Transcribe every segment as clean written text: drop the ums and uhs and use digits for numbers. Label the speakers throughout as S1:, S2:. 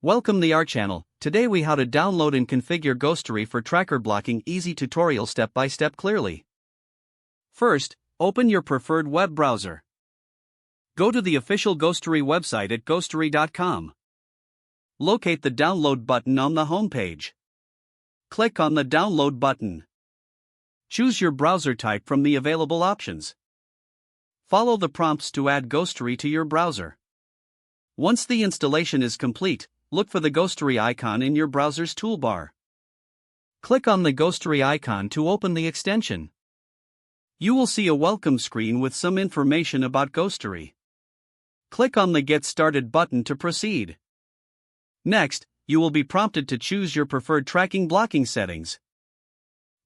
S1: Welcome to our channel. Today we how to download and configure Ghostery for tracker blocking. Easy tutorial step by step clearly. First, open your preferred web browser. Go to the official Ghostery website at ghostery.com. Locate the download button on the home page. Click on the download button. Choose your browser type from the available options. Follow the prompts to add Ghostery to your browser. Once the installation is complete, look for the Ghostery icon in your browser's toolbar. Click on the Ghostery icon to open the extension. You will see a welcome screen with some information about Ghostery. Click on the Get Started button to proceed. Next, you will be prompted to choose your preferred tracking blocking settings.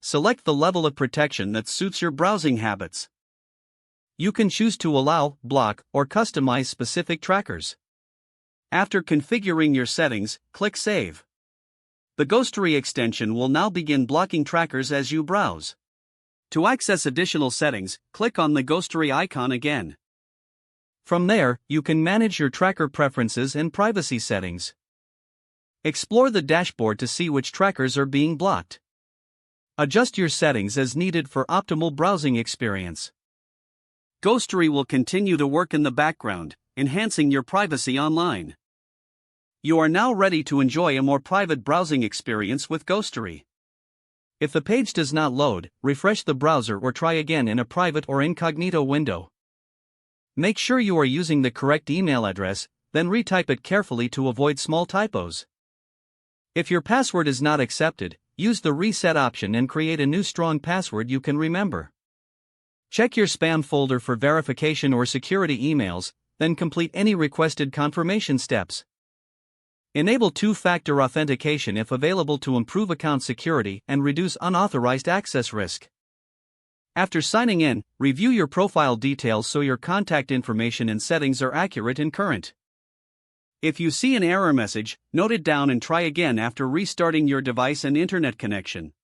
S1: Select the level of protection that suits your browsing habits. You can choose to allow, block, or customize specific trackers. After configuring your settings, click Save. The Ghostery extension will now begin blocking trackers as you browse. To access additional settings, click on the Ghostery icon again. From there, you can manage your tracker preferences and privacy settings. Explore the dashboard to see which trackers are being blocked. Adjust your settings as needed for optimal browsing experience. Ghostery will continue to work in the background, enhancing your privacy online. You are now ready to enjoy a more private browsing experience with Ghostery. If the page does not load, refresh the browser or try again in a private or incognito window. Make sure you are using the correct email address, then retype it carefully to avoid small typos. If your password is not accepted, use the reset option and create a new strong password you can remember. Check your spam folder for verification or security emails, then complete any requested confirmation steps. Enable two-factor authentication if available to improve account security and reduce unauthorized access risk. After signing in, review your profile details so your contact information and settings are accurate and current. If you see an error message, note it down and try again after restarting your device and internet connection.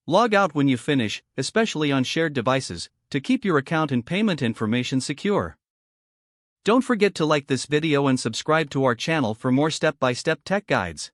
S1: Log out when you finish, especially on shared devices, to keep your account and payment information secure. Don't forget to like this video and subscribe to our channel for more step-by-step tech guides.